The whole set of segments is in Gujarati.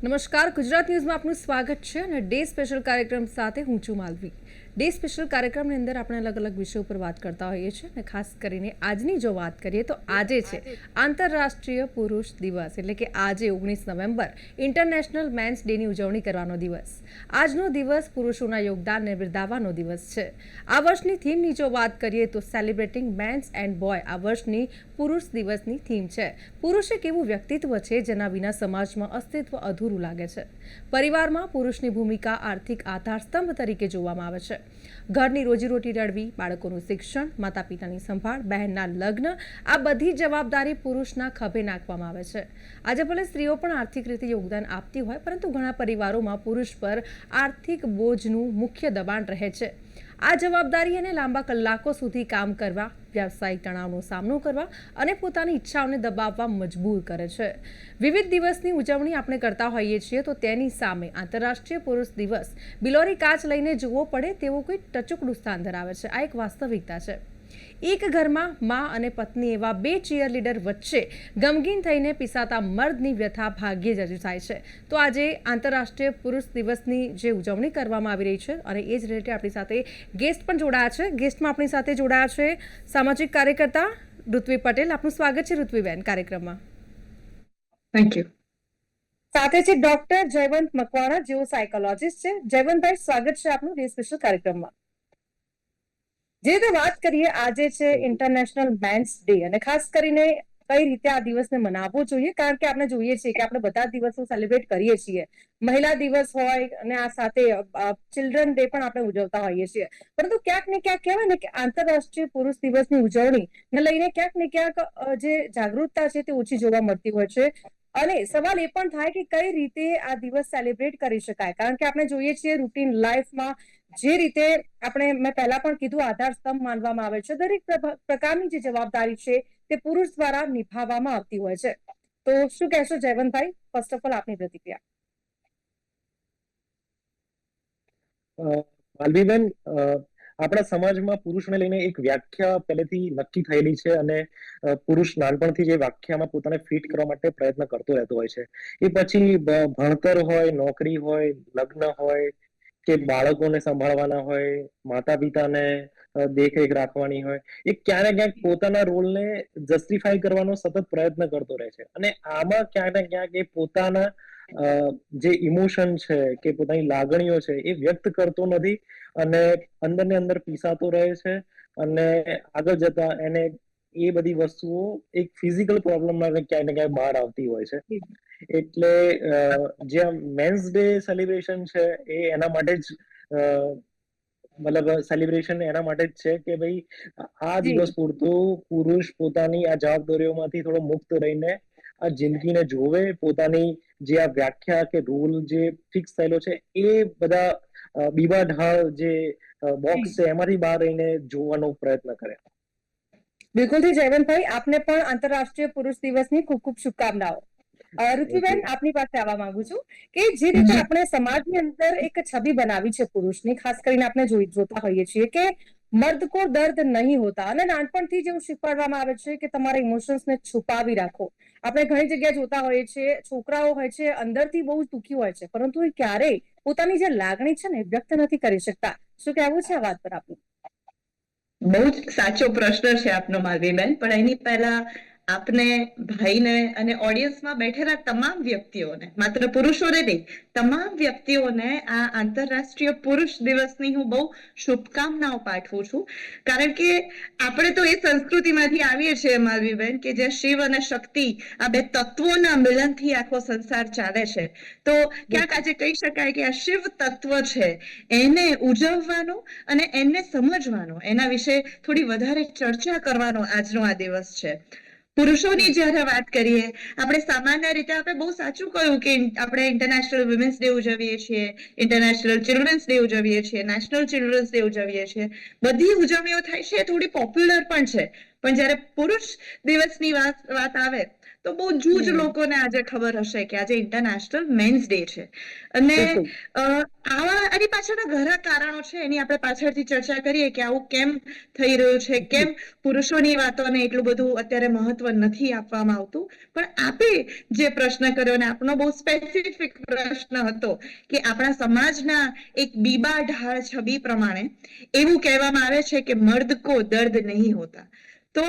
નમસ્કાર, ગુજરાત ન્યૂઝમાં આપનું સ્વાગત છે અને ડે સ્પેશિયલ કાર્યક્રમ સાથે હું છું માલવી. ડે સ્પેશિયલ કાર્યક્રમની અંદર આપણે અલગ અલગ વિષયો પર વાત કરતા હોઈએ છીએ અને ખાસ કરીને આજની જો વાત કરીએ તો આજે છે આંતરરાષ્ટ્રીય પુરુષ દિવસ, એટલે કે આજે 19 નવેમ્બર ઇન્ટરનેશનલ મેન્સ ડેની ઉજવણી કરવાનો દિવસ. આજનો દિવસ પુરુષોના યોગદાનને બિરદાવવાનો દિવસ છે. આ વર્ષની થીમની જો વાત કરીએ તો સેલિબ્રેટિંગ મેન્સ એન્ડ બોય આ વર્ષની પુરુષ દિવસની થીમ છે. પુરુષ એક એવું વ્યક્તિત્વ છે જેના વિના સમાજમાં અસ્તિત્વ અધૂરું લાગે છે. પરિવારમાં પુરુષની ભૂમિકા આર્થિક આધારસ્તંભ તરીકે જોવામાં આવે છે. ઘરની રોજીરોટી રળવી, બાળકોનું શિક્ષણ, માતા પિતાની સંભાળ, બહેનના લગ્ન, આ બધી જવાબદારી પુરુષના ખભે નાખવામાં આવે છે. આજે ભલે સ્ત્રીઓ પણ આર્થિક રીતે યોગદાન આપતી હોય, પરંતુ ઘણા પરિવારોમાં પુરુષ પર આર્થિક બોજનું મુખ્ય દબાણ રહે છે. આ જવાબદારી એને લાંબા કલાકો સુધી કામ કરવા, વ્યવસાયિક તણાવનો સામનો કરવા અને પોતાની ઈચ્છાઓને દબાવવા મજબૂર કરે છે. વિવિધ દિવસની ઉજવણી આપણે કરતા હોઈએ છીએ તો તેની સામે આંતરરાષ્ટ્રીય પુરુષ દિવસ બિલોરી કાચ લઈને જોવો પડે તેવું કોઈ ટચુકડું સ્થાન ધરાવે છે. આ એક વાસ્તવિકતા છે. એક ઘરમાં મા અને પત્ની એવા બે ચીયર લીડર વચ્ચે ગમગીન થઈને પીસાતા મર્દની વ્યથા ભાગ્યે જ રજૂ થાય છે. તો આજે આંતરરાષ્ટ્રીય પુરુષ દિવસની જે ઉજવણી કરવામાં આવી રહી છે અને એ જ રિલેટેડ આપણી સાથે ગેસ્ટ પણ જોડાયા છે. ગેસ્ટમાં આપણી સાથે જોડાયા છે સામાજિક કાર્યકર્તા ઋત્વી પટેલ. આપનું સ્વાગત છે ઋત્વીબેન કાર્યક્રમમાં. Thank you. સાથે છે ડોક્ટર જયવંત મકવાણા, જેઓ સાયકોલોજીસ્ટ છે. જયવંતભાઈ, સ્વાગત છે આપનું ડે સ્પેશિયલ કાર્યક્રમમાં. જે રીતે વાત કરીએ, આજે છે ઇન્ટરનેશનલ મેન્સ ડે અને ખાસ કરીને કઈ રીતે આ દિવસને મનાવવો જોઈએ, કારણ કે આપણે જોઈએ છીએ કે આપણે બધા દિવસો સેલિબ્રેટ કરીએ છીએ. મહિલા દિવસ હોય અને આ સાથે ચિલ્ડ્રન ડે પણ આપણે ઉજવતા હોઈએ છીએ, પરંતુ ક્યાંક ને ક્યાંક કહેવાય ને કે આંતરરાષ્ટ્રીય પુરુષ દિવસની ઉજવણી ને લઈને ક્યાંક ને ક્યાંક જે જાગૃતતા છે તે ઓછી જોવા મળતી હોય છે. અને સવાલ એ પણ થાય કે કઈ રીતે આ દિવસ સેલિબ્રેટ કરી શકાય, કારણ કે આપણે જોઈએ છીએ રૂટીન લાઈફમાં જે રીતે મેં પહેલા પણ કીધું, આધાર સ્તંભ માનવામાં આવે છે. દરેક પ્રકારની જે જવાબદારી છે તે પુરુષ દ્વારા નિભાવવામાં આવતી હોય છે. તો શું કહેશો જયવંતભાઈ? ફર્સ્ટ ઓફ ઓલ આપની પ્રતિક્રિયા. માલવીબેન, આપણા સમાજમાં પુરુષને લઈને એક વ્યાખ્યા પહેલેથી નક્કી થયેલી છે અને પુરુષ નાનપણથી જે વ્યાખ્યામાં પોતાને ફિટ કરવા માટે પ્રયત્ન કરતો રહેતો હોય છે. એ પછી ભણતર હોય, નોકરી હોય, લગ્ન હોય કે બાળકોને સંભાળવાના હોય, માતા પિતાને દેખરેખ રાખવાની હોય, એ ક્યાંક ને ક્યાંક પોતાના રોલને જસ્ટિફાઈ કરવાનો સતત પ્રયત્ન કરતો રહે છે. અને આમાં ક્યાંક ને ક્યાંક એ પોતાના જે ઇમોશન છે કે પોતાની લાગણીઓ છે એ વ્યક્ત કરતો નથી અને અંદર ને અંદર પીસાતો રહે છે. અને આગળ જતા એને એ બધી વસ્તુઓ એક ફિઝિકલ પ્રોબ્લેમમાં ક્યાંક ને ક્યાંક બહાર આવતી હોય છે. એટલે જે મેન્સ ડે સેલિબ્રેશન છે એ એના માટે જ મતલબ સેલિબ્રેશન એના માટે જ છે કે ભાઈ આ દિવસ પૂરતું પુરુષ પોતાની આ જવાબદારીઓમાંથી થોડો મુક્ત રહીને આ જિંદગીને જોવે, પોતાની જે આ વ્યાખ્યા કે રૂલ જે ફિક્સ થયેલો છે એ બધા બીબાઢાળ જે બોક્સ છે એમાંથી બહાર રહીને જોવાનો પ્રયત્ન કરે. બિલકુલથી જયવંતભાઈ, આપને પણ આંતરરાષ્ટ્રીય પુરુષ દિવસની ખૂબ ખૂબ શુભકામનાઓ. ઋત્વીબેન, આપની પાસે આવવા માંગુ છું કે જે રીતે આપણે સમાજની અંદર એક છબી બનાવી છે પુરુષની, ખાસ કરીને આપણે જોતા હોઈએ છીએ કે મર્દ કો દર્દ નહીં હોતા, અને નાનપણથી જેવું શીખવાડવામાં આવે છે કે તમારા ઇમોશન્સને છુપાવી રાખો. આપણે ઘણી જગ્યાએ જોતા હોઈએ છીએ, છોકરાઓ હોય છે અંદરથી બહુ દુઃખી હોય છે, પરંતુ એ ક્યારેય પોતાની જે લાગણી છે ને વ્યક્ત નથી કરી શકતા. શું કહેવું છે આ વાત પર આપનું? બહુ જ સાચો પ્રશ્ન છે આપનો માલવીબેન, પણ એની પહેલા આપને, ભાઈને અને ઓડિયન્સમાં બેઠેલા તમામ વ્યક્તિઓને, માત્ર પુરુષોને નહીં, તમામ વ્યક્તિઓને આ આંતરરાષ્ટ્રીય પુરુષ દિવસની હું બહુ શુભકામનાઓ પાઠવું છું. કારણ કે આપણે તો એ સંસ્કૃતિમાંથી આવીએ છીએ માલવીબેન કે જે શિવ અને શક્તિ આ બે તત્વોના મિલનથી આખો સંસાર ચાલે છે. તો ક્યાંક આજે કહી શકાય કે આ શિવ તત્વ છે એને ઉજવવાનો અને એને સમજવાનો, એના વિશે થોડી વધારે ચર્ચા કરવાનો આજનો આ દિવસ છે. પુરુષોની જ્યારે વાત કરીએ, આપણે સામાન્ય રીતે આપણે બહુ સાચું કહ્યું કે આપણે ઇન્ટરનેશનલ વુમેન્સ ડે ઉજવીએ છીએ, ઇન્ટરનેશનલ ચિલ્ડ્રન્સ ડે ઉજવીએ છીએ, નેશનલ ચિલ્ડ્રન્સ ડે ઉજવીએ છીએ. બધી ઉજવણીઓ થાય છે, થોડી પોપ્યુલર પણ છે, પણ જ્યારે પુરુષ દિવસની વાત આવે તો બહુ જૂજ લોકોને આજે ખબર હશે કે આજે ઇન્ટરનેશનલ મેન્સ ડે છે. અને બિલકુલ. આની પાછળના ઘણા કારણો છે, એની આપણે પાછળથી ચર્ચા કરીએ કે આવું કેમ થઈ રહ્યું છે, કેમ પુરુષોની વાતોને એટલું બધું અત્યારે મહત્વ નથી આપવામાં આવતું. પણ આપે જે પ્રશ્ન કર્યો ને આપણો બહુ સ્પેસિફિક પ્રશ્ન હતો કે આપણા સમાજના એક બીબા ઢાળ છબી પ્રમાણે એવું કહેવામાં આવે છે કે મર્દ કો દર્દ નહીં હોતા. તો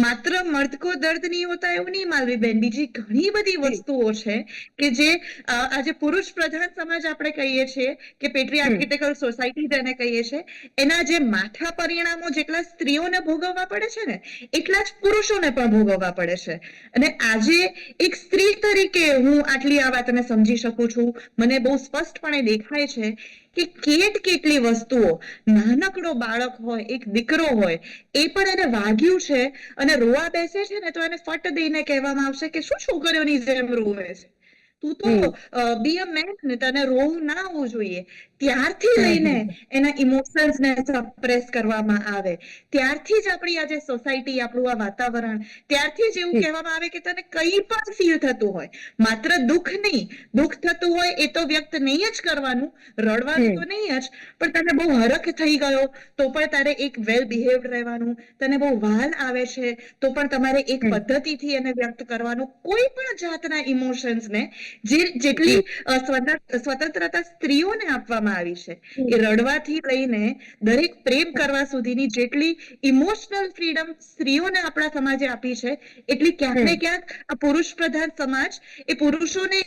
માત્ર મર્દ કો દર્દ નહીં હોતા એવું નહીં માલવીબેન, બીજી ઘણી બધી વસ્તુઓ છે કે જે આજે પુરુષ પ્રધાન સમાજ આપણે કહીએ છીએ કે પેટ્રીઆર્કિટિકલ સોસાયટી જેને કહીએ છીએ, એના જે માઠા પરિણામો જેટલા સ્ત્રીઓને ભોગવવા પડે છે ને એટલા જ પુરુષોને પણ ભોગવવા પડે છે. અને આજે એક સ્ત્રી તરીકે હું આટલી આ વાતને સમજી શકું છું. મને બહુ સ્પષ્ટપણે દેખાય છે કે કેટલી વસ્તુઓ, નાનકડો બાળક હોય, એક દીકરો હોય, એ પણ એને વાગ્યું છે અને રોવા બેસે છે ને તો એને ફટ દઈને કહેવામાં આવશે કે શું છોકરીઓની જેમ રોવે છે, તું તો બી અ મેન ને, તને રોવું ના આવવું જોઈએ. ત્યારથી લઈને એના ઇમોશન્સને સપ્રેસ કરવામાં આવે, ત્યારથી જ આપણી આજે સોસાયટી, આપણું આ વાતાવરણ, ત્યારથી જ એવું કહેવામાં આવે કે તને કંઈ પણ ફીલ થતું હોય, માત્ર દુઃખ નહીં, દુઃખ થતું હોય એ તો વ્યક્ત નહીં જ કરવાનું, રડવાનું તો નહીં જ, પણ તને બહુ હરખ થઈ ગયો તો પણ તારે એક વેલ બિહેવ્ડ રહેવાનું, તને બહુ વાલ આવે છે તો પણ તમારે એક પદ્ધતિથી એને વ્યક્ત કરવાનું. કોઈ પણ જાતના ઇમોશન્સને જેટલી સ્વતંત્રતા સ્ત્રીઓને આપવામાં આવી છે, એ રડવાથી લઈને દરેક પ્રેમ કરવા સુધીની જેટલી ઇમોશનલ ફ્રીડમ સ્ત્રીઓને આપણા સમાજે આપી છે, એટલી ક્યાંક ને ક્યાંક આ પુરુષ પ્રધાન સમાજ એ પુરુષોને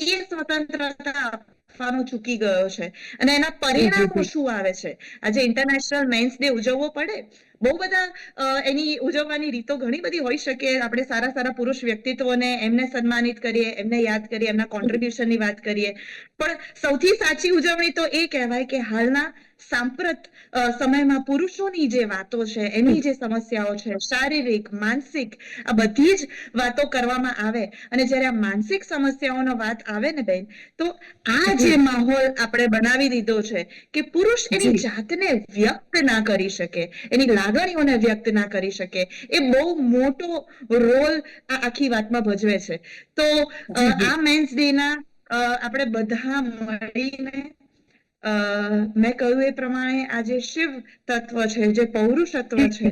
એ સ્વતંત્રતા આપવાનું ચૂકી ગયો છે. અને એના પરિણામો શું આવે છે? આજે ઇન્ટરનેશનલ મેન્સ ડે ઉજવવો પડે, બહુ બધા એની ઉજવવાની રીતો ઘણી બધી હોઈ શકે. આપણે સારા સારા પુરુષ વ્યક્તિત્વોને એમને સન્માનિત કરીએ, એમને યાદ કરીએ, એમના કોન્ટ્રીબ્યુશનની વાત કરીએ, પણ સૌથી સાચી ઉજવણી તો એ કહેવાય કે હાલના સાંપ્રત સમયમાં પુરુષોની જે વાતો છે, એની જે સમસ્યાઓ છે, શારીરિક, માનસિક, આ બધી જ વાતો કરવામાં આવે. અને જ્યારે આ માનસિક સમસ્યાઓનો વાત આવે ને બેન, તો આ જે માહોલ આપણે બનાવી દીધો છે કે પુરુષ એની જાતને વ્યક્ત ના કરી શકે, એની લાગણીઓને વ્યક્ત ના કરી શકે, એ બહુ મોટો રોલ આ આખી વાતમાં ભજવે છે. તો આ મેન્સ ડે ના આપણે બધા મળીને મેં કહ્યું એ પ્રમાણે આ જે શિવ તત્વ છે, જે પૌરુષત્વ છે,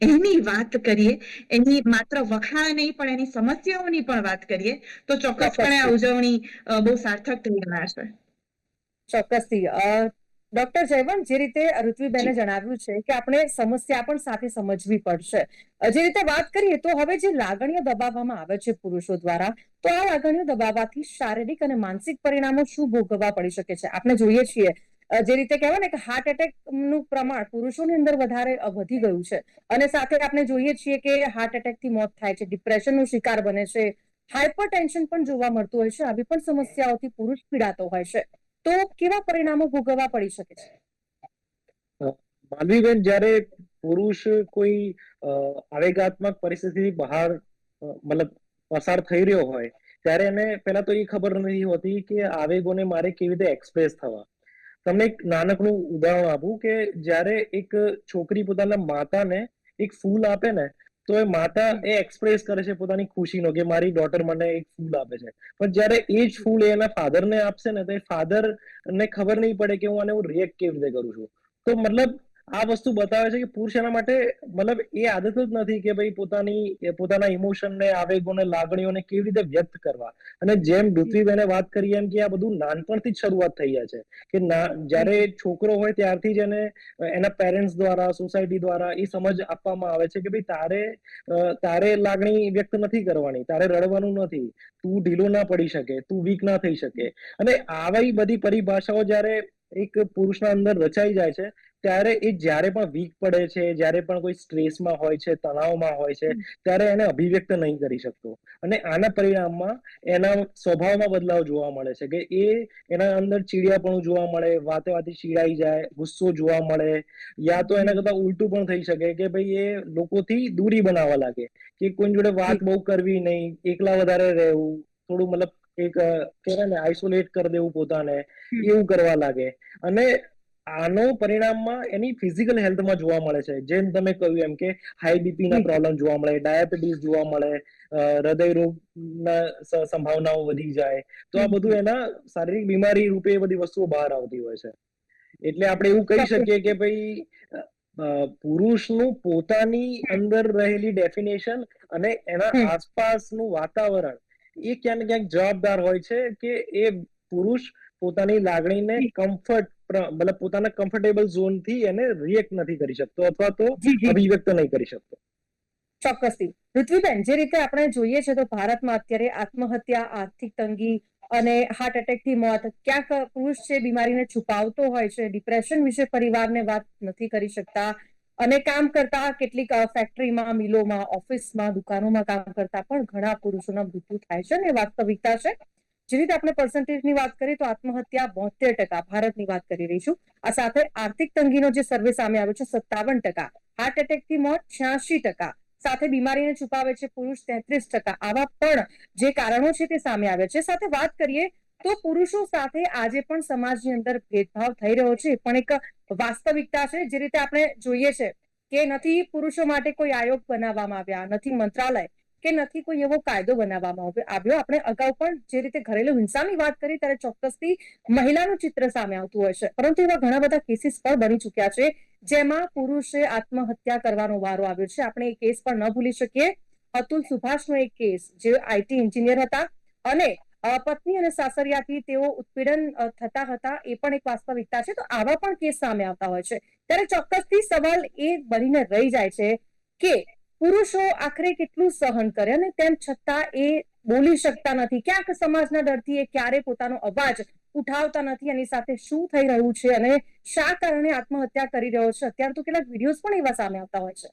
એની વાત કરીએ, એની માત્ર વખાણ નહીં પણ એની સમસ્યાઓની પણ વાત કરીએ તો ચોક્કસપણે આ ઉજવણી બહુ સાર્થક થઈ જશે. ચોક્કસથી. ડોક્ટર જયવંત, જે રીતે ઋત્વીબેને જણાવ્યું છે કે આપણે સમસ્યા પણ સાથે સમજવી પડશે, જે રીતે વાત કરીએ તો હવે જે લાગણીઓ દબાવવામાં આવે છે પુરુષો દ્વારા, તો આ લાગણીઓ દબાવવાથી શારીરિક અને માનસિક પરિણામો શું ભોગવવા પડી શકે છે? આપણે જોઈએ છીએ જે રીતે કહેવાય ને કે હાર્ટ એટેક નું પ્રમાણ પુરુષોની અંદર વધારે વધી ગયું છે, અને સાથે આપણે જોઈએ છીએ કે હાર્ટ એટેક થી મોત થાય છે, ડિપ્રેશન નો શિકાર બને છે, હાઇપર ટેન્શન પણ જોવા મળતું હોય છે. આવી પણ સમસ્યાઓથી પુરુષ પીડાતો હોય છે, તો કેવા પરિણામો ભોગવવા પડી શકે છે? માનવીબેન, જ્યારે પુરુષ કોઈ આવેગાત્મક પરિસ્થિતિથી બહાર મતલબ પસાર થઈ રહ્યો હોય, ત્યારે એને પહેલા તો એ ખબર નથી હોતી કે આવેગોને મારે કેવી રીતે એક્સપ્રેસ થવા. તમને એક નાનકડું ઉદાહરણ આપું કે જ્યારે એક છોકરી પોતાના માતાને એક ફૂલ આપે ને, તો એ માતા એ એક્સપ્રેસ કરે છે પોતાની ખુશીનો કે મારી ડોટર મને એક ફૂલ આપે છે. પણ જ્યારે એ જ ફૂલ એના ફાધરને આપશે ને, તો એ ફાધર ને ખબર નહીં પડે કે હું આને હું રિએક્ટ કેવી રીતે કરું છું. તો મતલબ આ વસ્તુ બતાવે છે કે પુરુષ એના માટે મતલબ એ આદત જ નથી કે ભાઈ પોતાના ઇમોશનને, આવેગોને, લાગણીઓને કેવી રીતે વ્યક્ત કરવા. અને જેમ પૃથ્વીબેને વાત કરી એમ કે આ બધું નાનપણથી જ શરૂઆત થઈ જાય છે કે જ્યારે છોકરો હોય ત્યારથી જ એને એના પેરેન્ટ્સ દ્વારા, સોસાયટી દ્વારા એ સમજ આપવામાં આવે છે કે ભાઈ તારે લાગણી વ્યક્ત નથી કરવાની, તારે રડવાનું નથી, તું ઢીલો ના પડી શકે, તું વીક ના થઈ શકે. અને આવી બધી પરિભાષાઓ જ્યારે એક પુરુષના અંદર રચાઈ જાય છે, ત્યારે એ જ્યારે પણ વીક પડે છે, જ્યારે પણ કોઈ સ્ટ્રેસમાં હોય છે, તણાવમાં હોય છે, ત્યારે એને અભિવ્યક્ત નહીં કરી શકતો. અને આના પરિણામમાં એના સ્વભાવમાં બદલાવ જોવા મળે છે કે એના અંદર ચીડિયાપણું જોવા મળે, વાતે વાતે ચીડાઈ જાય, ગુસ્સો જોવા મળે, યા તો એના કરતા ઉલટું પણ થઈ શકે કે ભાઈ એ લોકોથી દૂરી બનાવવા લાગે, કે કોઈ જોડે વાત બહુ કરવી નહીં, એકલા વધારે રહેવું, થોડું મતલબ એક કહેવાય ને આઇસોલેટ કરી દેવું પોતાને, એવું કરવા લાગે. અને આનો પરિણામમાં એની ફિઝિકલ હેલ્થમાં જોવા મળે છે. જેમ તમે કહ્યું એમ કે હાઈ બીપી ના પ્રોબ્લેમ જોવા મળે, ડાયાબિટીસ જોવા મળે, હૃદય રોગના સંભાવનાઓ વધી જાય. તો આ બધું એના શારીરિક બીમારી રૂપે એ બધી વસ્તુઓ બહાર આવતી હોય છે. એટલે આપણે એવું કહી શકીએ કે ભાઈ પુરુષનું પોતાની અંદર રહેલી ડેફિનેશન અને એના આસપાસનું વાતાવરણ એ ક્યાંક ને ક્યાંક જવાબદાર હોય છે કે એ પુરુષ પોતાની લાગણીને મતલબ પોતાના કમ્ફર્ટેબલ ઝોન થી એને રિએક્ટ નથી કરી શકતો અથવા તો અભિવ્યક્ત નહીં કરી શકતો. ચોક્કસથી. પૃથ્વીબેન, જે રીતે આપણે જોઈએ છે તો ભારતમાં અત્યારે આત્મહત્યા, આર્થિક તંગી અને હાર્ટ એટેક થી મોત, ક્યાંક પુરુષ છે બીમારીને છુપાવતો હોય છે, ડિપ્રેશન વિશે પરિવારને વાત નથી કરી શકતા, અને કામ કરતા કેટલીક ફેક્ટરીમાં, મિલોમાં, ઓફિસમાં, દુકાનોમાં કામ કરતા પણ ઘણા પુરુષોના મૃત્યુ થાય છે અને વાસ્તવિકતા છે. જે રીતે આપણે પર્સન્ટેજની વાત કરીએ તો આત્મહત્યા 72%, ભારતની વાત કરી રહી છું. આ સાથે આર્થિક તંગીનો જે સર્વે સામે આવ્યો છે 57%, હાર્ટ એટેક થી મોત 86%, સાથે બીમારીને છુપાવે છે પુરુષ 33%. આવા પણ જે કારણો છે તે સામે આવ્યા છે. સાથે વાત કરીએ તો પુરુષો સાથે આજે પણ સમાજની અંદર ભેદભાવ થઈ રહ્યો છે, પણ એક વાસ્તવિકતા છે. જે રીતે આપણે જોઈએ છે કે નથી પુરુષો માટે કોઈ આયોગ બનાવવામાં આવ્યા, નથી મંત્રાલય કે નથી કોઈ એવો કાયદો બનાવવામાં આવ્યો. આપણે અગાઉ પણ જે રીતે ઘરેલું હિંસાની વાત કરી ત્યારે ચોક્કસથી મહિલાનું ચિત્ર સામે આવતું હોય છે, પરંતુ એવા ઘણા બધા કેસીસ પણ બની ચુક્યા છે જેમાં પુરુષે આત્મહત્યા કરવાનો વારો આવ્યો છે. આપણે એ કેસ પણ ન ભૂલી શકીએ. અતુલ સુભાષનો એક કેસ, જે આઈટી એન્જિનિયર હતા અને પત્ની અને સાસરિયાથી તેઓ ઉત્પીડન થતા હતા, એ પણ એક વાસ્તવિકતા છે. તો આવા પણ કેસ સામે આવતા હોય છે. ત્યારે ચોક્કસથી સવાલ એ બનીને રહી જાય છે કે પુરુષો આખરે કેટલું સહન કરે અને તેમ છતાં એ બોલી શકતા નથી. ક્યાંક સમાજના ડરથી એ ક્યારે પોતાનો અવાજ ઉઠાવતા નથી. એની સાથે શું થઈ રહ્યું છે અને શા કારણે આત્મહત્યા કરી રહ્યો છે, અત્યારે તો કેટલાક વિડીયોઝ પણ એવા સામે આવતા હોય છે.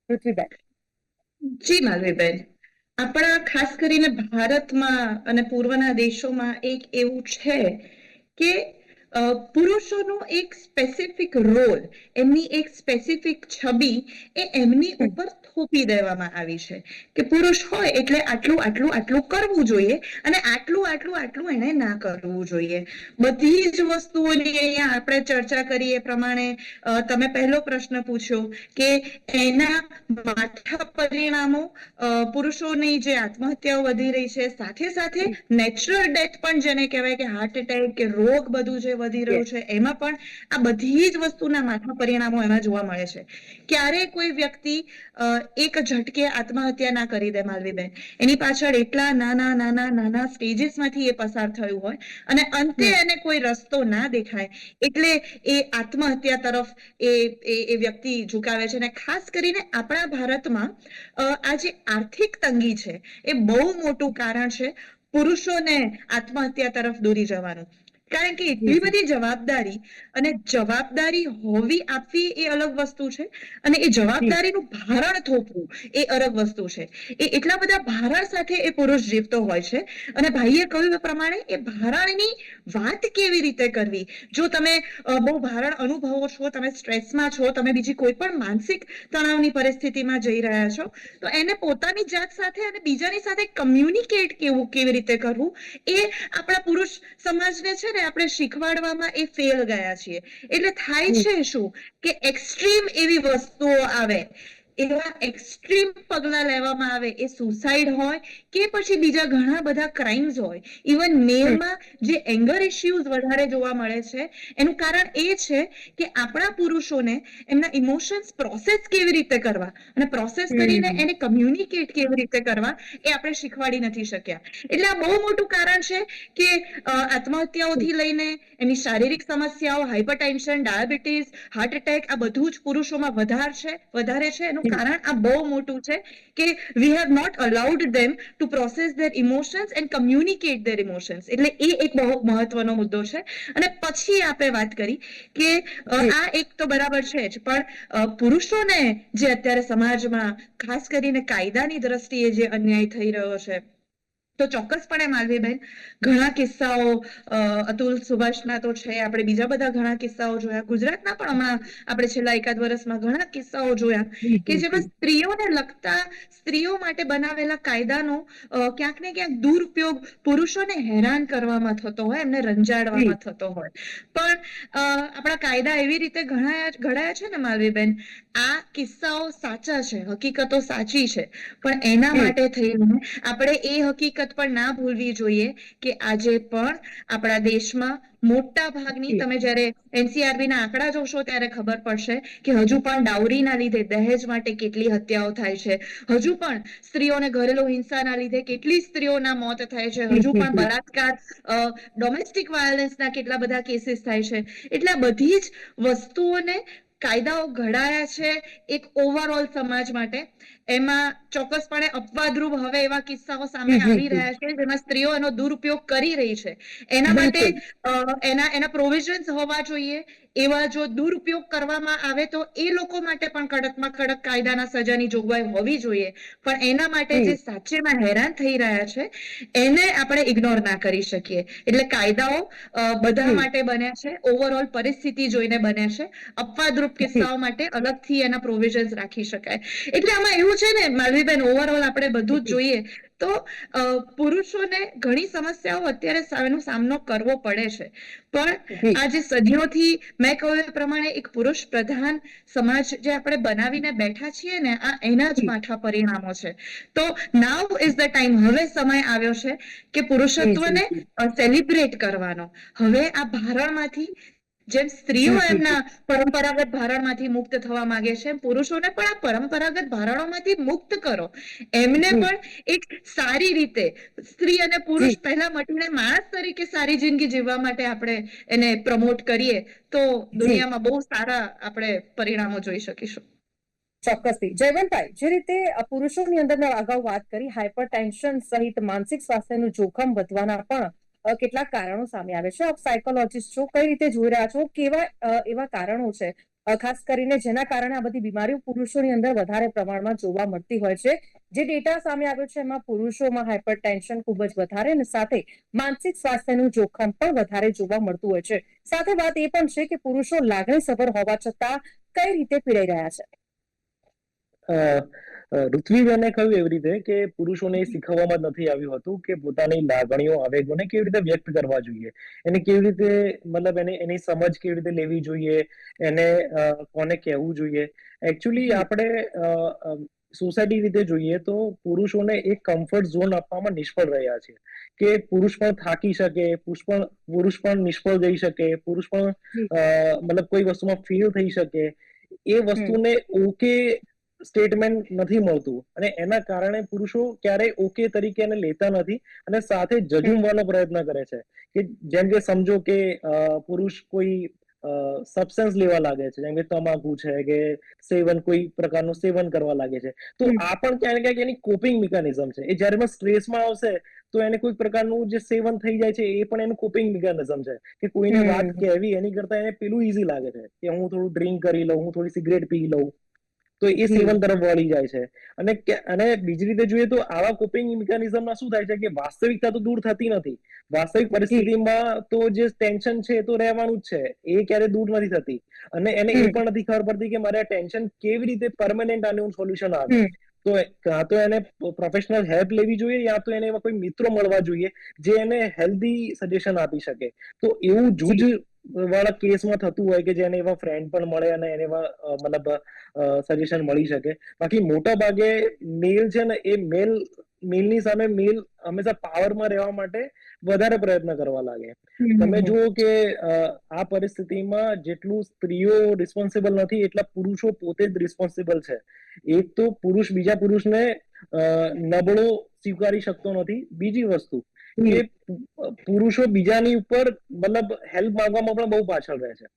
પૃથ્વીબેન. જી માલવીબેન, આપણા ખાસ કરીને ભારતમાં અને પૂર્વના દેશોમાં એક એવું છે કે પુરુષોનો એક સ્પેસિફિક રોલ, એમની એક સ્પેસિફિક છબી એ એમની ઉપર થોપી દેવામાં આવી છે કે પુરુષ હોય એટલે આટલું આટલું આટલું કરવું જોઈએ અને આટલું આટલું આટલું એને ના કરવું જોઈએ. બધી જ વસ્તુઓની અહીંયા આપણે ચર્ચા કરીએ પ્રમાણે તમે પહેલો પ્રશ્ન પૂછ્યો કે એના માઠા પરિણામો, પુરુષોની જે આત્મહત્યાઓ વધી રહી છે, સાથે સાથે નેચરલ ડેથ પણ જેને કહેવાય કે હાર્ટ એટેક કે રોગ બધું જે વધી રહ્યું છે, એમાં પણ આ બધી જ વસ્તુના માઠા પરિણામો એમાં જોવા મળે છે. ક્યારે કોઈ વ્યક્તિ એક ઝટકે આત્મહત્યા ના કરી દે માલવીબેન, એની પાછળ એટલા નાના નાના નાના સ્ટેજીસમાંથી એ પસાર થયું હોય અને અંતે એને કોઈ રસ્તો ના દેખાય એટલે એ આત્મહત્યા તરફ એ વ્યક્તિ ઝુકાવે છે. અને ખાસ કરીને આપણા ભારતમાં આ જે આર્થિક તંગી છે એ બહુ મોટું કારણ છે પુરુષોને આત્મહત્યા તરફ દોરી જવાનું. કારણ કે એટલી બધી જવાબદારી અને જવાબદારી હોવી આપવી એ અલગ વસ્તુ છે અને એ જવાબદારીનું ભારણ થોપવું એ અલગ વસ્તુ છે. એ એટલા બધા ભારણ સાથે એ પુરુષ જીવતો હોય છે અને ભાઈએ કહ્યું એ પ્રમાણે એ ભારણની વાત કેવી રીતે કરવી. જો તમે બહુ ભારણ અનુભવો છો, તમે સ્ટ્રેસમાં છો, તમે બીજી કોઈ પણ માનસિક તણાવની પરિસ્થિતિમાં જઈ રહ્યા છો, તો એને પોતાની જાત સાથે અને બીજાની સાથે કમ્યુનિકેટ કેવી રીતે કરવું એ આપણા પુરુષ સમાજને છે ને આપણે શીખવાડવામાં એ ફેલ ગયા છીએ. એટલે થાય છે શું કે એક્સ્ટ્રીમ એવી વસ્તુઓ આવે, એવા એક્સ્ટ્રીમ પગલા લેવામાં આવે, એ સુસાઇડ હોય કે પછી બીજા ઘણા બધા ક્રાઇમ્સ હોય. ઇવન મેલમાં જે એંગર ઇશ્યુઝ વધારે જોવા મળે છે એનું કારણ એ છે કે આપણા પુરુષોને એમના ઇમોશન્સ પ્રોસેસ કેવી રીતે કરવા અને પ્રોસેસ કરીને એને કમ્યુનિકેટ કેવી રીતે કરવા એ આપણે શીખવાડી નથી શક્યા. એટલે આ બહુ મોટું કારણ છે કે આત્મહત્યાઓથી લઈને એની શારીરિક સમસ્યાઓ, હાઇપરટેન્શન, ડાયાબિટીસ, હાર્ટ એટેક, આ બધું જ પુરુષોમાં વધારે છે. એનું કારણ આ બહુ મોટું છે કે we have not allowed them to process their emotions and communicate their emotions. એટલે એ એક બહુ મહત્વનો મુદ્દો છે. અને પછી આપણે વાત કરી કે આ એક તો બરાબર છે જ, પણ પુરુષોને જે અત્યારે સમાજમાં ખાસ કરીને કાયદાની દ્રષ્ટિએ જે અન્યાય થઈ રહ્યો છે, તો ચોક્કસપણે માલવીબેન ઘણા કિસ્સાઓ અતુલ સુભાષના તો છે, આપણે બીજા બધા ઘણા કિસ્સાઓ જોયા, ગુજરાતના પણ હમણાં આપણે છેલ્લા એકાદ વર્ષમાં ઘણા કિસ્સાઓ જોયા કે જેમાં સ્ત્રીઓને લગતા, સ્ત્રીઓ માટે બનાવેલા કાયદાનો ક્યાંક ને ક્યાંક દુરુપયોગ પુરુષોને હેરાન કરવામાં થતો હોય, એમને રંજાડવામાં થતો હોય. પણ આપણા કાયદા એવી રીતે ઘડાયા છે ને માલવીબેન, આ કિસ્સાઓ સાચા છે, હકીકતો સાચી છે, પણ એના માટે થઈને આપણે એ હકીકત પણ ના ભૂલવી જોઈએ કે આજે પણ આપણા દેશમાં મોટા ભાગની, તમે જ્યારે NCRB ના આંકડા જોશો ત્યારે ખબર પડશે કે હજુ પણ ડાઉરીના લીધે, દહેજ માટે કેટલી હત્યાઓ થાય છે, હજુ પણ સ્ત્રીઓને ઘરેલુ હિંસાના લીધે કેટલી સ્ત્રીઓના મોત થાય છે, હજુ પણ બળાત્કાર, ડોમેસ્ટિક વાયોલન્સના કેટલા બધા કેસીસ થાય છે. એટલે આ બધી જ વસ્તુઓને કાયદાઓ ઘડાયા છે એક ઓવરઓલ સમાજ માટે. એમાં ચોક્કસપણે અપવાદરૂપ હવે એવા કિસ્સાઓ સામે આવી રહ્યા છે જેમાં સ્ત્રીઓ એનો દુરુપયોગ કરી રહી છે. એના માટે એના પ્રોવિઝન્સ હોવા જોઈએ. એવા જો દુરુપયોગ કરવામાં આવે તો એ લોકો માટે પણ કડકમાં કડક કાયદાના સજાની જોગવાઈ હોવી જોઈએ. પણ એના માટે જે સાચેમાં હેરાન થઈ રહ્યા છે એને આપણે ઇગ્નોર ના કરી શકીએ. એટલે કાયદાઓ બધા માટે બન્યા છે, ઓવરઓલ પરિસ્થિતિ જોઈને બન્યા છે. અપવાદરૂપ કિસ્સાઓ માટે અલગથી એના પ્રોવિઝન્સ રાખી શકાય. એટલે આમાં એવું છે ને માલવીબેન, ઓવરઓલ આપણે બધું જ જોઈએ તો પુરુષોને ઘણી સમસ્યાઓ અત્યારે એનો સામનો કરવો પડે છે. પણ આ જે સદીઓથી મેં કહ્યું એ પ્રમાણે એક પુરુષ પ્રધાન સમાજ જે આપણે બનાવીને બેઠા છીએ ને, આ એના જ માઠા પરિણામો છે. તો નાઉ ઇઝ ધ ટાઈમ, હવે સમય આવ્યો છે કે પુરુષત્વને સેલિબ્રેટ કરવાનો. હવે આ ભારણમાંથી, જેમ સ્ત્રીઓ એમના પરંપરાગત ભારણમાંથી મુક્ત થવા માંગે છે, પુરુષોને પણ આ પરંપરાગત ભારણોમાંથી મુક્ત કરો. એમને પણ એક સારી રીતે, સ્ત્રી અને પુરુષ પહેલા મળીને માણસ તરીકે સારી જિંદગી જીવવા માટે આપણે એને પ્રમોટ કરીએ તો દુનિયામાં બહુ સારા આપણે પરિણામો જોઈ શકીશું. ચોક્કસથી. જયવંતભાઈ, જે રીતે પુરુષોની અંદર મેં અગાઉ વાત કરી, હાઇપર ટેન્શન સહિત માનસિક સ્વાસ્થ્યનું જોખમ વધવાના પણ કેટલાક કારણો સામે આવે છે. આપ સાયકોલોજીસ્ટ છો, કઈ રીતે જોઈ રહ્યા છો, કેવા એવા કારણો છે ખાસ કરીને જેના કારણે આ બધી બીમારીઓ પુરુષોની અંદર વધારે પ્રમાણમાં જોવા મળતી હોય છે? જે ડેટા સામે આવ્યો છે એમાં પુરુષોમાં હાઇપર ટેન્શન ખૂબ જ વધારે અને સાથે માનસિક સ્વાસ્થ્યનું જોખમ પણ વધારે જોવા મળતું હોય છે. સાથે વાત એ પણ છે કે પુરુષો લાગણીસભર હોવા છતાં કઈ રીતે પીડાઈ રહ્યા છે? ઋત્વિબેને કહ્યું એવી રીતે કે પુરુષોને શીખવવામાં જ નથી આવ્યું હતું કે પોતાની લાગણીઓ, આવેગોને કેવી રીતે વ્યક્ત કરવા જોઈએ, એને કેવી રીતે, મતલબ એની સમજ કેવી રીતે લેવી જોઈએ, એને કોને કહેવું જોઈએ. એકચ્યુઅલી આપણે સોસાયટી રીતે જોઈએ તો પુરુષોને એક કમ્ફર્ટ ઝોન આપવામાં નિષ્ફળ રહ્યા છે કે પુરુષ પણ થાકી શકે, પુરુષ પણ નિષ્ફળ જઈ શકે, પુરુષ પણ મતલબ કોઈ વસ્તુમાં ફેલ થઈ શકે. એ વસ્તુને ઓકે સ્ટેટમેન્ટ નથી મળતું અને એના કારણે પુરુષો ક્યારેય ઓકે તરીકે એને લેતા નથી અને સાથે જજુમવાનો પ્રયત્ન કરે છે. કે જેમ કે સમજો કે પુરુષ કોઈ સબસ્ટન્સ લેવા લાગે છે, જેમ કે તમાકુ છે કે સેવન, કોઈ પ્રકારનું સેવન કરવા લાગે છે, તો આ પણ ક્યાંક ને ક્યાંક એની કોપિંગ મિકેનિઝમ છે. એ જ્યારે પણ સ્ટ્રેસમાં આવશે તો એને કોઈ પ્રકારનું જે સેવન થઈ જાય છે એ પણ એનું કોપિંગ મિકેનિઝમ છે કે કોઈને વાત કહેવી એની કરતા એને પેલું ઈઝી લાગે છે કે હું થોડું ડ્રિંક કરી લઉં, હું થોડી સિગરેટ પી લઉં, તો એ સેવન તરફ વળી જાય છે. અને બીજી રીતે જોઈએ તો આવા કોપિંગ મિકેનિઝમમાં શું થાય છે કે વાસ્તવિકતા તો દૂર થતી નથી. વાસ્તવિક પરિસ્થિતિમાં તો જે ટેન્શન છે એ તો રહેવાનું જ છે, એ ક્યારે દૂર નથી થતી. અને એને એ પણ નથી ખબર પડતી કે મારે આ ટેન્શન કેવી રીતે પરમેનન્ટ આનું સોલ્યુશન આવે. તો કાં તો એને પ્રોફેશનલ હેલ્પ લેવી જોઈએ, યા તો એને એવા કોઈ મિત્રો મળવા જોઈએ જે એને હેલ્ધી સજેશન આપી શકે. તો એવું જૂજ વાળા કેસમાં થતું હોય કે જેને એવા ફ્રેન્ડ પણ મળે અને એને એવા મતલબ સજેશન મળી શકે. બાકી મોટા ભાગે મેલ છે ને એ મેલની સામે મેલ હંમેશા પાવરમાં રહેવા માટે વધારે પ્રયત્ન કરવા લાગે. તમે જુઓ કે આ પરિસ્થિતિમાં જેટલું સ્ત્રીઓ રિસ્પોન્સિબલ નથી એટલા પુરુષો પોતે જ રિસ્પોન્સિબલ છે. એક તો પુરુષ બીજા પુરુષને નબળો સ્વીકારી શકતો નથી. બીજી વસ્તુ કે પુરુષો બીજાની ઉપર મતલબ હેલ્પ માંગવામાં પણ બહુ પાછળ રહે છે.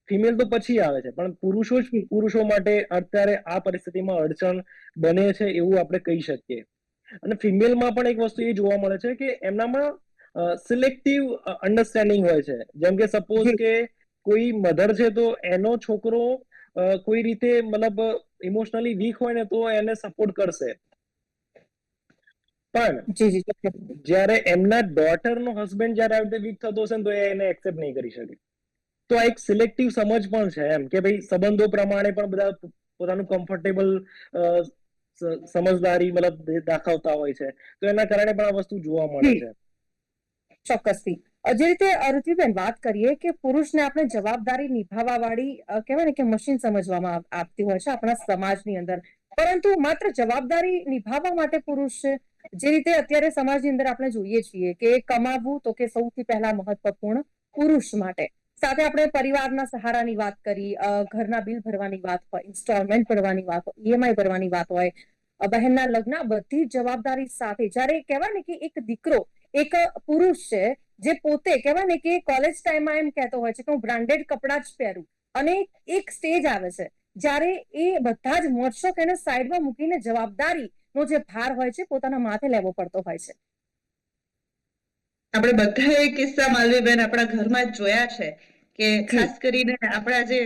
ફિમેલ તો પછી આવે છે, પણ પુરુષો જ પુરુષો માટે અત્યારે આ પરિસ્થિતિમાં અડચણ બને છે એવું આપણે કહી શકીએ. અને ફિમેલમાં પણ એક વસ્તુ એ જોવા મળે છે કે એમનામાં સિલેક્ટિવ અન્ડરસ્ટેન્ડિંગ હોય છે. જેમ કે સપોઝ કે કોઈ મધર છે તો એનો છોકરો કોઈ રીતે મતલબ ઇમોશનલી વીક હોય ને તો એને સપોર્ટ કરશે, પણ જી જી ચોક્કસ. જ્યારે એમના ડોટરનો હસબન્ડ જ્યારે આવી રીતે વીક થતો હશે ને તો એ એને એક્સેપ્ટ નહીં કરી શકે. તો આ એક સિલેક્ટિવ સમજ પણ છે એમ કે ભાઈ સંબંધો પ્રમાણે પણ બધા પોતાનું કમ્ફર્ટેબલ સમજદારી મતલબ દાખવતા હોય છે, તો એના કારણે પણ આ વસ્તુ જોવા મળે છે. ચોક્કસથી. જે રીતે ઋત્વિબેન વાત કરીએ કે પુરુષને આપણે જવાબદારી નિભાવવા વાળી કહેવાય ને કે મશીન સમજવામાં આવતી હોય છે આપણા સમાજની અંદર, પરંતુ માત્ર જવાબદારી નિભાવવા માટે પુરુષ છે? જે રીતે અત્યારે સમાજની અંદર આપણે જોઈએ છીએ કે કમાવવું તો કે સૌથી પહેલા મહત્વપૂર્ણ પુરુષ માટે. સાથે આપણે પરિવારના સહારાની વાત કરી, ઘરના બિલ ભરવાની વાત હોય, ઇન્સ્ટોલમેન્ટ ભરવાની વાત હોય, ઈએમઆઈ ભરવાની વાત હોય, બહેનના લગ્ન, બધી જવાબદારી સાથે જ્યારે કહેવાય ને કે એક દીકરો, એક પુરુષ છે જે પોતે કહેવાય ને કે કોલેજ ટાઈમમાં એમ કહેતો હોય છે કે હું બ્રાન્ડેડ કપડાં જ પહેરું, અને એક સ્ટેજ આવે છે જ્યારે એ બધા જ મોજશોખ એને સાઈડમાં મૂકીને જવાબદારીનો જે ભાર હોય છે પોતાના માથે લેવો પડતો હોય છે. આપણે બધા એ કિસ્સા માલવીબેન આપણા ઘરમાં જ જોયા છે કે ખાસ કરીને આપણા જે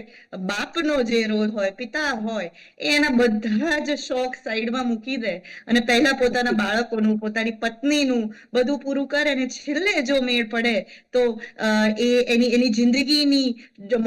બાપનો જે રોલ હોય, પિતા હોય, એ એના બધા જ શોખ સાઈડમાં મૂકી દે અને પહેલા પોતાના બાળકોનું, પોતાની પત્નીનું બધું પૂરું કરે અને છેલ્લે જો મેળ પડે તો એની જિંદગીની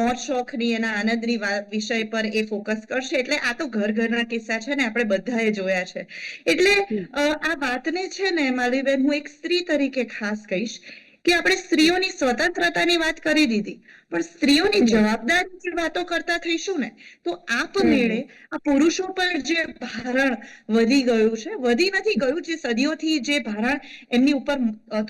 મોજ શોખની, એના આનંદની વિષય પર એ ફોકસ કરશે. એટલે આ તો ઘરના કિસ્સા છે ને, આપણે બધાએ જોયા છે. એટલે આ વાતને છે ને માલવીબેન, હું એક સ્ત્રી તરીકે ખાસ કહીશ કે આપણે સ્ત્રીઓની સ્વતંત્રતાની વાત કરી દીધી, પણ સ્ત્રીઓની જવાબદારીની વાતો કરતા થઈશું ને તો આપમેળે આ પુરુષો પર જે ભારણ વધી ગયું છે, વધી નથી ગયું, જે સદીઓથી જે ભારણ એમની ઉપર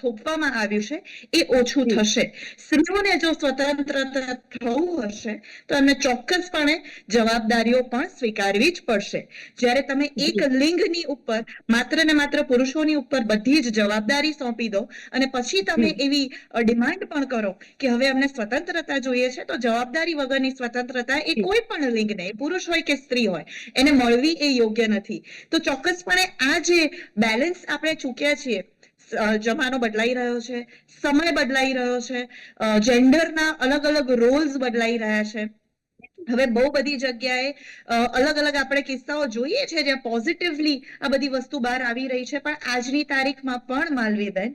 થોપવામાં આવ્યું છે એ ઓછું થશે. સ્ત્રીઓને જો સ્વતંત્રતા થવું હશે તો એમને ચોક્કસપણે જવાબદારીઓ પણ સ્વીકારવી જ પડશે. જ્યારે તમે એક લિંગની ઉપર માત્ર ને માત્ર પુરુષોની ઉપર બધી જ જવાબદારી સોંપી દો અને પછી તમે એવી ડિમાન્ડ પણ કરો કે હવે અમને સ્વતંત્રતા જોઈએ છે, તો જવાબદારી વગરની સ્વતંત્રતા એ કોઈ પણ લિંગને, પુરુષ હોય કે સ્ત્રી હોય, એને મળવી એ યોગ્ય નથી. તો ચોક્કસપણે આ જે બેલેન્સ આપણે ચૂક્યા છીએ, જમાનો બદલાઈ રહ્યો છે, સમય બદલાઈ રહ્યો છે, જેન્ડરના અલગ અલગ રોલ્સ બદલાઈ રહ્યા છે. હવે બહુ બધી જગ્યાએ અલગ અલગ આપણે કિસ્સાઓ જોઈએ છે જ્યાં પોઝિટિવલી આ બધી વસ્તુ બહાર આવી રહી છે, પણ આજની તારીખમાં પણ માલવીબેન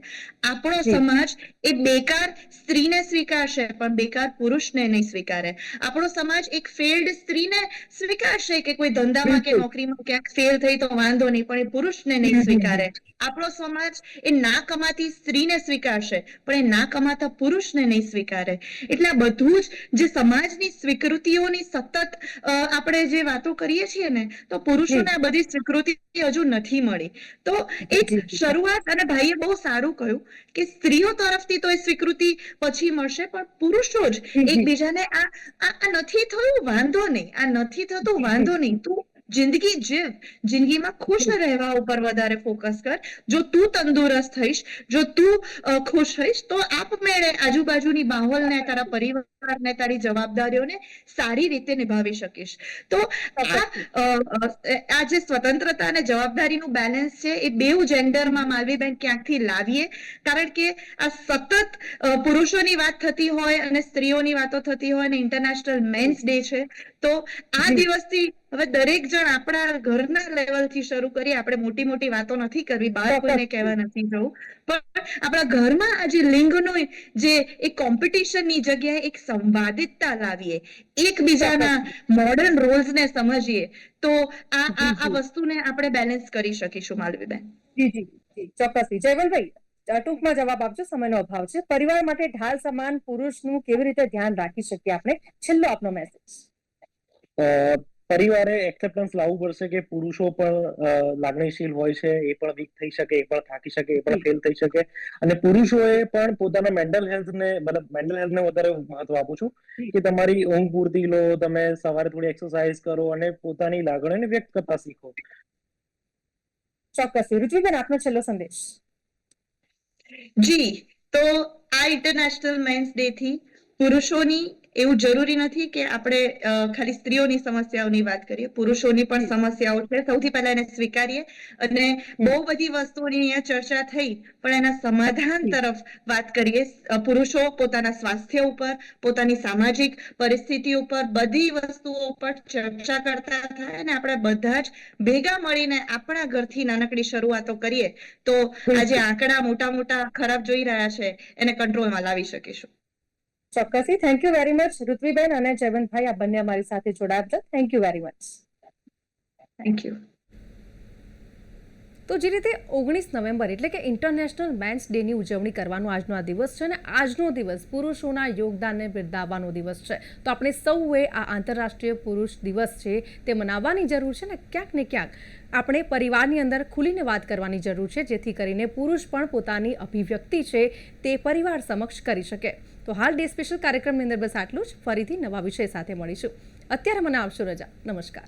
આપણો સમાજ એ બેકાર સ્ત્રીને સ્વીકારશે પણ બેકાર પુરુષને નહીં સ્વીકારે. આપણો સમાજ એક ફેલ્ડ સ્ત્રીને સ્વીકારશે કે કોઈ ધંધામાં કે નોકરીમાં ક્યાંક ફેલ થઈ તો વાંધો નહીં, પણ એ પુરુષને નહીં સ્વીકારે. આપણો સમાજ એ ના કમાતી સ્ત્રીને સ્વીકારશે પણ એ ના કમાતા પુરુષને નહીં સ્વીકારે. એટલે આ બધું જ જે સમાજની સ્વીકૃતિઓની સતત આપણે જે વાતો કરીએ છીએ ને, તો પુરુષોને આ બધી સ્વીકૃતિ હજુ નથી મળી. તો એક શરૂઆત, અને ભાઈએ બહુ સારું કહ્યું કે સ્ત્રીઓ તરફથી તો એ સ્વીકૃતિ પછી મળશે, પણ પુરુષો જ એકબીજાને આ નથી થયું વાંધો નહીં, આ નથી થતું વાંધો નહીં, તું જિંદગી જીવ, જિંદગીમાં ખુશ રહેવા ઉપર વધારે ફોકસ કર. જો તું તંદુરસ્ત થઈશ, જો તું ખુશ થઈશ, તો આપમેળે આજુબાજુની માહોલને, તારા પરિવારને, તારી જવાબદારીઓને સારી રીતે નિભાવી શકીશ. તો આ જે સ્વતંત્રતા અને જવાબદારીનું બેલેન્સ છે એ બેઉ જેન્ડરમાં માલવીબેન ક્યાંકથી લાવીએ, કારણ કે આ સતત પુરુષોની વાત થતી હોય અને સ્ત્રીઓની વાતો થતી હોય અને ઇન્ટરનેશનલ મેન્સ ડે છે, તો આ દિવસથી હવે દરેક જણ આપણા ઘરના લેવલથી શરૂ કરીએ. આપણે મોટી મોટી વાતો નથી કરવી, બહાર કોઈને કહેવા નથી જવું, પણ આપણા ઘરમાં આ જે લિંગનો જે એક કોમ્પિટિશનની જગ્યાએ એક સંવાદિતતા લાવીએ, એકબીજાના મોડર્ન રોલ્સને સમજીએ, તો આ વસ્તુને આપણે બેલેન્સ કરી શકીશું માલવીબેન. જી જી જી ચોક્કસથી. જયવલભાઈ, ટૂંકમાં જવાબ આપજો, સમયનો અભાવ છે. પરિવાર માટે ઢાલ સમાન પુરુષનું કેવી રીતે ધ્યાન રાખી શકીએ આપણે? છેલ્લો આપનો મેસેજ. પરિવારે એક્સેપ્ટન્સ લાવવું પડશે કે પુરુષો પણ લાગણીશીલ હોય છે, એ પણ વીક થઈ શકે, એ પણ થાકી શકે, એ પણ ફેલ થઈ શકે, અને પુરુષોએ પણ પોતાના મેન્ટલ હેલ્થને, મતલબ મેન્ટલ હેલ્થને વધારે મહત્વ આપું છું કે તમારી ઊંઘ પૂરતી લો, તમે સવારે થોડી એક્સરસાઇઝ કરો અને પોતાની લાગણીઓને વ્યક્ત કરતા શીખો. ચોક્કસ. ઋત્વિબેન, આપનો છેલ્લો સંદેશ. જી, તો આ ઇન્ટરનેશનલ મેન્સ ડે થી પુરુષોની એવું જરૂરી નથી કે આપણે ખાલી સ્ત્રીઓની સમસ્યાઓની વાત કરીએ, પુરુષોની પણ સમસ્યાઓ છે. સૌથી પહેલા એને સ્વીકારીએ અને બહુ બધી વસ્તુઓની અહીંયા ચર્ચા થઈ, પણ એના સમાધાન તરફ વાત કરીએ. પુરુષો પોતાના સ્વાસ્થ્ય ઉપર, પોતાની સામાજિક પરિસ્થિતિ ઉપર, બધી વસ્તુઓ ઉપર ચર્ચા કરતા થાય અને આપણે બધા જ ભેગા મળીને આપણા ઘરથી નાનકડી શરૂઆતો કરીએ તો આજે આંકડા મોટા મોટા ખરાબ જોઈ રહ્યા છે એને કંટ્રોલમાં લાવી શકીશું. ચોક્કસથી. થેન્ક યુ વેરી મચ ઋત્વીબેન અને જયવંતભાઈ, આ બંને અમારી સાથે જોડાયા બદલ thank you very much. Thank you. તો જે રીતે 19 નવેમ્બર એટલે કે ઇન્ટરનેશનલ મેન્સ ડેની ઉજવણી કરવાનો આજનો આ દિવસ છે અને આજનો દિવસ પુરુષોના યોગદાનને બિરદાવવાનો દિવસ છે. તો આપણે સૌએ આ આંતરરાષ્ટ્રીય પુરુષ દિવસ છે તે મનાવવાની જરૂર છે ને ક્યાંક ને ક્યાંક આપણે પરિવારની અંદર ખુલીને વાત કરવાની જરૂર છે, જેથી કરીને પુરુષ પણ પોતાની અભિવ્યક્તિ છે તે પરિવાર સમક્ષ કરી શકે. તો હાલ ડે સ્પેશિયલ કાર્યક્રમની અંદર બસ આટલું જ. ફરીથી નવા વિષય સાથે મળીશું. અત્યારે મને આપશો રજા. નમસ્કાર.